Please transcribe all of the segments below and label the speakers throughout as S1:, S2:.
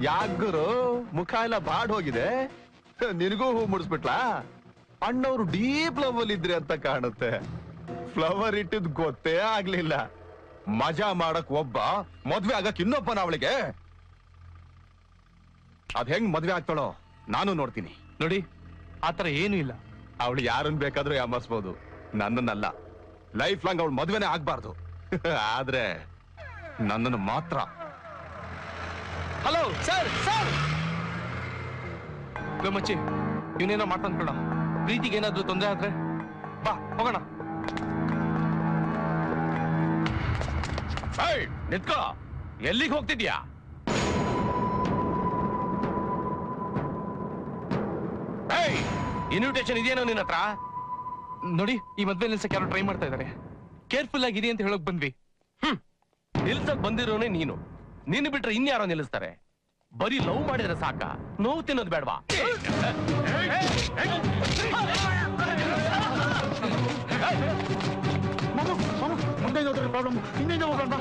S1: ಯಾಗುರು ಮುಖ ಎಲ್ಲ ಬಾಡ್ ಹೋಗಿದೆ, ನಿನಗೂ ಹೂ ಮುಡಿಸ್ಬಿಟ್ಲಾ? ಅಣ್ಣವ್ರು ಡೀಪ್ ಲವ್ ಅಲ್ಲಿ ಇದ್ರಿ ಅಂತ ಕಾಣುತ್ತೆ. ಫ್ಲವರ್ ಇಟ್ಟಿದ್ ಗೊತ್ತೇ ಆಗ್ಲಿಲ್ಲ. ಮಜಾ ಮಾಡಕ್ ಒಬ್ಬ, ಮದ್ವೆ ಆಗಕ್ ಇನ್ನೊಬ್ಬನ ಅವಳಿಗೆ. ಅದ್ ಹೆಂಗ್ ಮದ್ವೆ ಆಗ್ತಾಳೋ ನಾನು ನೋಡ್ತೀನಿ.
S2: ನೋಡಿ, ಆತರ ಏನು ಇಲ್ಲ.
S1: ಅವಳು ಯಾರನ್ ಬೇಕಾದ್ರೂ ಯಾಮರ್ಸ್ಬೋದು, ನನ್ನನ್ನಲ್ಲ. ಲೈಫ್ ಲಾಂಗ್ ಅವಳು ಮದ್ವೆನೇ ಆಗ್ಬಾರ್ದು. ಆದ್ರೆ ನನ್ನನ್ನು ಮಾತ್ರ.
S2: ಹಲೋ ಸರ್, ಸರ್ ಮಚ್ಚಿ, ಇವನೇನೋ ಮಾಡ್ತಾನ್ಕೊಳ. ಪ್ರೀತಿಗೆ ಏನಾದ್ರೂ ತೊಂದರೆ ಆದ್ರೆ ಬಾ ಹೋಗೋಣ.
S1: ನಿತ್ಕೋ, ಎಲ್ಲಿಗೆ ಹೋಗ್ತಿದ್ಯಾ? ಇನ್ವಿಟೇಷನ್ ಇದೆಯೇನೋ ನಿನ್ನ ಹತ್ರ?
S2: ನೋಡಿ, ಈ ಮದ್ವೆ ನಿಲ್ಸಕ್ಕೆ ಯಾರು ಟ್ರೈ ಮಾಡ್ತಾ ಇದಾರೆ. ಕೇರ್ಫುಲ್ ಆಗಿದೆ ಅಂತ ಹೇಳಕ್ ಬಂದ್ವಿ.
S3: ನಿಲ್ಸಕ್ ಬಂದಿರೋನೇ ನೀನು. ನಿನ್ನ ಬಿಟ್ರೆ ಇನ್ಯಾರೋ ನಿಲ್ಲಿಸ್ತಾರೆ? ಬರೀ ಲವ್ ಮಾಡಿದ್ರೆ ಸಾಕ, ನೋವು ತಿನ್ನೋದು ಬೇಡವಾ?
S1: ಮುಂದೆ ಪ್ರಾಬ್ಲಮ್, ಹಿಂದೆ ಹೋಗೋಣ.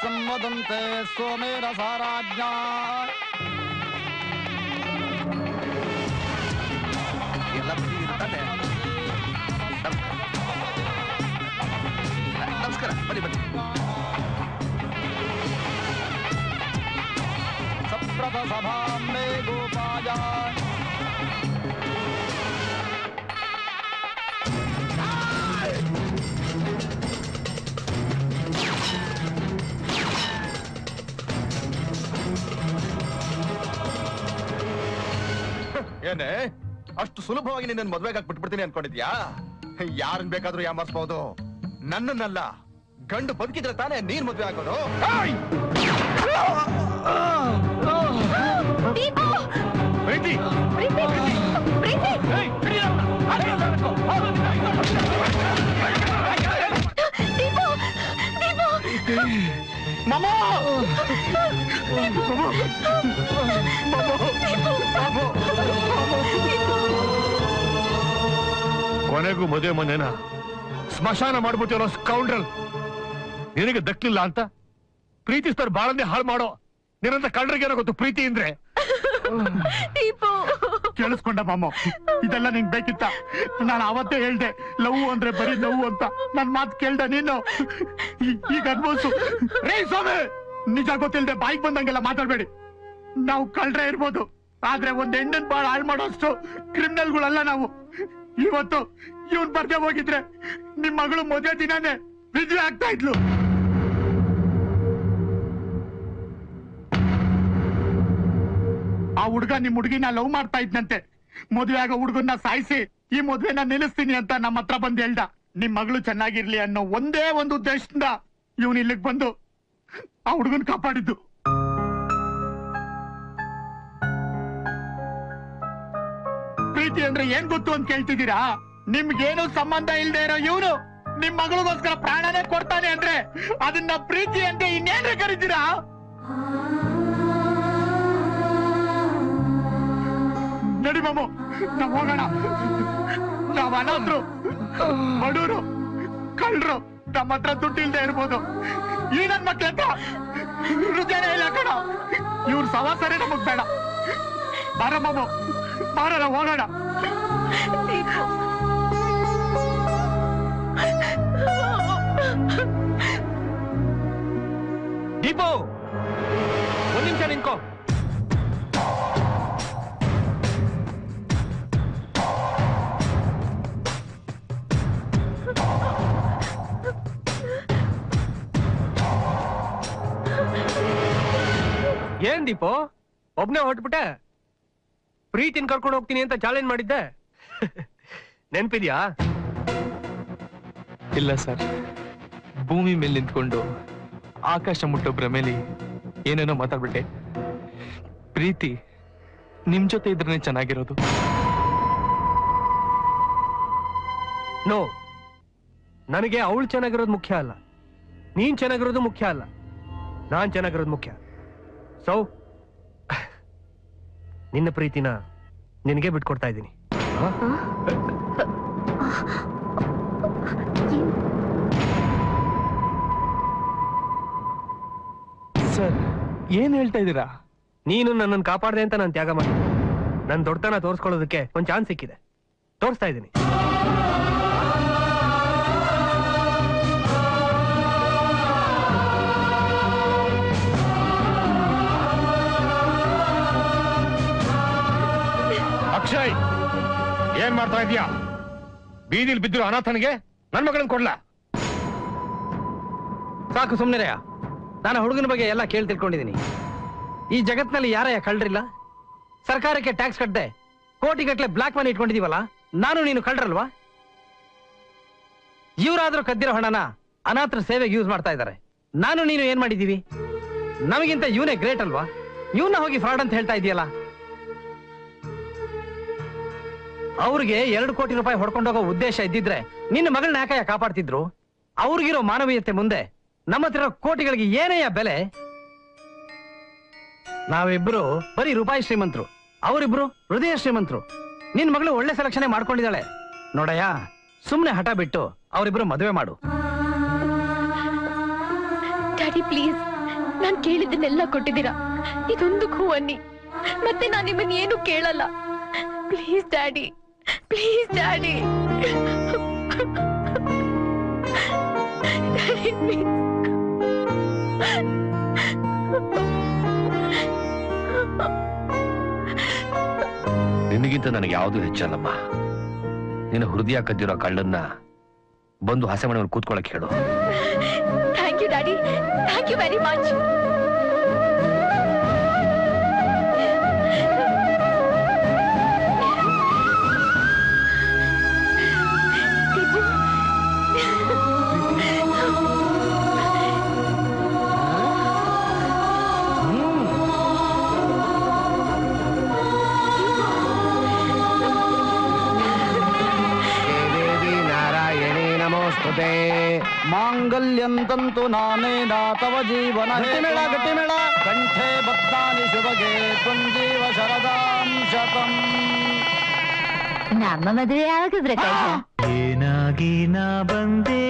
S4: ಸಂವದಂತೆ ಸೋಮೇರ ಸಾರಾಜ್ಞಾ ಎಲ್ಲ ಇರ್ತಾನೆ. ನಮಸ್ಕಾರ, ಬನ್ನಿ ಬನ್ನಿ. ಸಪ್ರಥ ಸಭಾಂಬೆ ಗೋಪಾಯ
S1: ಏನೇ ಅಷ್ಟು ಸುಲಭವಾಗಿ ನಿನ್ನ ಮದ್ವೆಗೆ ಬಿಟ್ಬಿಡ್ತೀನಿ ಅನ್ಕೊಂಡಿದ್ಯಾ? ಯಾರನ್ ಬೇಕಾದ್ರೂ ಯಾಮರ್ಸ್ಬಹುದು, ನನ್ನನ್ನಲ್ಲ. ಗಂಡು ಬದುಕಿದ್ರೆ ತಾನೇ ನೀನ್ ಮದ್ವೆ ಆಗೋದು.
S5: ಕೊನೆಗೂ ಮದುವೆ ಮನೇನ ಸ್ಮಶಾನ ಮಾಡ್ಬಿಟ್ಟಿರೋ ಸ್ಕೌಂಡ್ರಲ್ ನಿನಗೆ ದಕ್ಲಿಲ್ಲ ಅಂತ ಪ್ರೀತಿಸ್ತವ್ರು ಬಾಳನ್ನೇ ಹಾಳು ಮಾಡೋ ನಿರಂತ ಕಳ್ಳರಿಗೇನೋ ಗೊತ್ತು ಪ್ರೀತಿ ಅಂದ್ರೆ.
S6: ಕೇಳಿಸ್ಕೊಂಡ ಮಾಮ, ಇದೆಲ್ಲ ನಿಂಗ್ ಬೇಕಿತ್ತ? ನಾನು ಅವತ್ತೇ ಹೇಳ್ದೆ ಲವ್ ಅಂದ್ರೆ ಬರೀ ನೋವು ಅಂತ. ನನ್ ಮಾತು ಕೇಳ್ದ ನೀನು? ಈಗ ಅನ್ಬೋಸು. ರೇ ಸ್ವಾಮಿ, ನಿಜ ಗೊತ್ತಿಲ್ದೆ ಬಾಯಿಗೆ ಬಂದಂಗೆಲ್ಲ ಮಾತಾಡ್ಬೇಡಿ. ನಾವು ಕಳ್ರೆ ಇರ್ಬೋದು, ಆದ್ರೆ ಒಂದ್ ಹೆಣ್ಣನ್ ಬಾಳ ಹಾಳು ಮಾಡೋಷ್ಟು ಕ್ರಿಮಿನಲ್ಗಳಲ್ಲ ನಾವು. ಇವತ್ತು ಇವನ್ ಬರ್ದೆ ಹೋಗಿದ್ರೆ ನಿಮ್ ಮಗಳು ಮದುವೆ ದಿನಾನೇ ಮದುವೆ ಆಗ್ತಾ ಇದ್ಲು. ಆ ಹುಡ್ಗ ನಿಮ್ ಹುಡುಗಿನ ಲವ್ ಮಾಡ್ತಾ ಇದ್ನಂತೆ. ಮದುವೆ ಆಗೋ ಹುಡುಗನ್ನ ಸಾಯಿಸಿ ಈ ಮದುವೆನ ನಿಲ್ಲಿಸ್ತೀನಿ ಅಂತ ನಮ್ಮ ಹತ್ರ ಬಂದು ಹೇಳ್ದ. ನಿಮ್ ಮಗಳು ಚೆನ್ನಾಗಿರ್ಲಿ ಅನ್ನೋ ಒಂದೇ ಒಂದು ಉದ್ದೇಶದಿಂದ ಇವನ್ ಇಲ್ಲಿಗೆ ಬಂದು ಆ ಹುಡುಗನ್ ಕಾಪಾಡಿದ್ದು. ಪ್ರೀತಿ ಅಂದ್ರೆ ಏನ್ ಗೊತ್ತು ಅಂತ ಕೇಳ್ತಿದ್ದೀರಾ? ನಿಮ್ಗೇನು ಸಂಬಂಧ ಇಲ್ದೇ ಇರೋ ಇವನು ನಿಮ್ ಮಗಳಿಗೋಸ್ಕರ ಪ್ರಾಣನೇ ಕೊಡ್ತಾನೆ ಅಂದ್ರೆ ಅದನ್ನ ಪ್ರೀತಿ ಅಂತ ಇನ್ನೇನ್ರೆ ಕರೀತೀರಾ? ನಡಿ ಮಾಮು, ನಾವ್ ಹೋಗೋಣ. ನಾವ್ ಅನಾಥರು, ಬಡೂರು, ಕಳ್ರು, ನಮ್ಮ ಹತ್ರ ದುಡ್ಡು ಇಲ್ದೇ ಇರ್ಬೋದು. ಈ ನನ್ ಮಕ್ಳ ಹತ್ರ ಹೃದಯನೇ ಇಲ್ಲ ಕಣ. ಇವ್ರ ಸವಾಸನೆ ನಮಗ್ ಬೇಡ. ಬಾರ ಮಾಮು, ಬಾರ ಹೋಗೋಣ.
S3: ದೀಪು, ಒಂದ್ ನಿಮಿಷ ನಿಂತ್ಕೋ. ಏನ್ ದೀಪು, ಒಬ್ನೇ ಹೊರಟ್ಬಿಟ್ಟೆ? ಪ್ರೀತಿನ ಕರ್ಕೊಂಡು ಹೋಗ್ತೀನಿ ಅಂತ ಚಾಲೆಂಜ್ ಮಾಡಿದ್ದೆ, ನೆನ್ಪಿದ್ಯಾ?
S2: ಇಲ್ಲ ಸರ್, ಭೂಮಿ ಮೇಲೆ ನಿಂತ್ಕೊಂಡು ಆಕಾಶ ಮುಟ್ಟೋ ಭ್ರಮೇಲಿ ಏನೇನೋ ಮಾತಾಡ್ಬಿಟ್ಟೆ. ಪ್ರೀತಿ ನಿಮ್ ಜೊತೆ ಇದ್ರೇ ಚೆನ್ನಾಗಿರೋದು.
S3: ನೋ, ನನಗೆ ಅವಳು ಚೆನ್ನಾಗಿರೋದು ಮುಖ್ಯ ಅಲ್ಲ, ನೀನ್ ಚೆನ್ನಾಗಿರೋದು ಮುಖ್ಯ ಅಲ್ಲ, ನಾನ್ ಚೆನ್ನಾಗಿರೋದು ಮುಖ್ಯ. ಸೊ ನಿನ್ನ ಪ್ರೀತಿನ ನಿನಗೆ ಬಿಟ್ಕೊಡ್ತಾ ಇದ್ದೀನಿ.
S2: ಸರ್, ಏನ್ ಹೇಳ್ತಾ ಇದ್ದೀರಾ?
S3: ನೀನು ನನ್ನನ್ನು ಕಾಪಾಡ್ದೆ ಅಂತ ನಾನು ತ್ಯಾಗ ಮಾಡಿ ನನ್ನ ದೊಡ್ಡತನ ತೋರಿಸ್ಕೊಳ್ಳೋದಕ್ಕೆ ಒಂದು ಚಾನ್ಸ್ ಸಿಕ್ಕಿದೆ, ತೋರಿಸ್ತಾ ಇದ್ದೀನಿ.
S5: ಅಕ್ಷಯ್, ಏನ್ ಮಾಡ್ತಾ ಇದೀಯಾ? ಬೀದಿಲ್ ಬಿದ್ದಿರೋ ಅನಾಥನಿಗೆ ನನ್ ಮಗಳನ್ನ ಕೊಡ್ಲಾ?
S4: ಸಾಕು ಸುಮ್ನೆರೆಯ. ನಾನು ಹುಡುಗನ ಬಗ್ಗೆ ಎಲ್ಲ ಕೇಳಿ ತಿಳ್ಕೊಂಡಿದ್ದೀನಿ. ಈ ಜಗತ್ನಲ್ಲಿ ಯಾರಯ್ಯ ಕಳ್ರಿಲ್ಲ? ಸರ್ಕಾರಕ್ಕೆ ಟ್ಯಾಕ್ಸ್ ಕಟ್ಟದೆ ಕೋಟಿಗಟ್ಟಲೆ ಬ್ಲಾಕ್ ಮನಿ ಇಟ್ಕೊಂಡಿದೀವಲ್ಲ, ನಾನು ನೀನು ಕಳ್ರಲ್ವಾ? ಇವರಾದ್ರೂ ಕದ್ದಿರೋ ಹಣನ ಅನಾಥರ ಸೇವೆಗೆ ಯೂಸ್ ಮಾಡ್ತಾ ಇದ್ದಾರೆ. ನಾನು ನೀನು ಏನ್ ಮಾಡಿದೀವಿ? ನಮಗಿಂತ ಇವನೇ ಗ್ರೇಟ್ ಅಲ್ವಾ? ಇವನ್ನ ಹೋಗಿ ಫ್ರಾಡ್ ಅಂತ ಹೇಳ್ತಾ ಇದೆಯಲ್ಲ. ಅವ್ರಿಗೆ 2 ಕೋಟಿ ರೂಪಾಯಿ ಹೊಡ್ಕೊಂಡೋಗೋ ಉದ್ದೇಶ ಇದ್ದಿದ್ರೆ ನಿನ್ನ ಮಗಳನ್ನ ಯಾಕಯ್ಯ ಕಾಪಾಡ್ತಿದ್ರು? ಅವ್ರಿಗಿರೋ ಮಾನವೀಯತೆ ಮುಂದೆ ನಮ್ಮ ಹತ್ರ ಕೋಟಿಗಳಿಗೆ ಏನಯ್ಯ ಬೆಲೆ? ನಾವಿಬ್ರು ಬರೀ ರೂಪಾಯಿ ಶ್ರೀಮಂತರು, ಅವರಿಬ್ರು ಹೃದಯ ಶ್ರೀಮಂತರು. ನಿನ್ ಮಗಳು ಒಳ್ಳೆ ಸೆಲೆಕ್ಷನ್ ಮಾಡ್ಕೊಂಡಿದ್ದಾಳೆ ನೋಡಯ್ಯ. ಸುಮ್ನೆ ಹಠ ಬಿಟ್ಟು ಅವರಿಬ್ರು ಮದುವೆ ಮಾಡು.
S7: ಡ್ಯಾಡಿ ಪ್ಲೀಸ್, ನಾನ್ ಕೇಳಿದ್ದನ್ನೆಲ್ಲ ಕೊಟ್ಟಿದ್ದೀರಾ. ಇದೊಂದು ಹೂ ಅನ್ನಿ, ಮತ್ತೆ ನಾನು ನಿಮ್ಮನ್ನ ಏನು ಕೇಳಲ್ಲ. Please daddy, please daddy. Daddy please.
S3: ನಿನಗಿಂತ ನನಗೆ ಯಾವುದು ಹೆಚ್ಚಲ್ಲಮ್ಮ. ನಿನ್ನ ಹೃದಯ ಕದ್ದಿರೋ ಕಳ್ಳನ್ನ ಬಂದು ಹಸೆ ಮನೆಯಲ್ಲಿ ಕೂತ್ಕೊಳ್ಳಕ್ಕೆ ಹೇಳು.
S7: Thank you daddy, thank you very much.
S4: ನಮೋಸ್ತುತೆ ಮಾಂಗಲ್ಯಂ ತಂತು ನಾನೇನ ತವ ಜೀವನ ಗಟ್ಟಿ ಮೇಳ ಕಂಠೆ ಭಕ್ತಾನಿ ಶುಭಗೆ ತ್ವಂಜೀವ ಶರದಾಂ ಶತಂ.
S7: ನಮ್ಮ ಮದುವೆ ಆಗಿದ್ರೆ
S8: ಏನಾಗಿ ನಾ ಬಂದೆ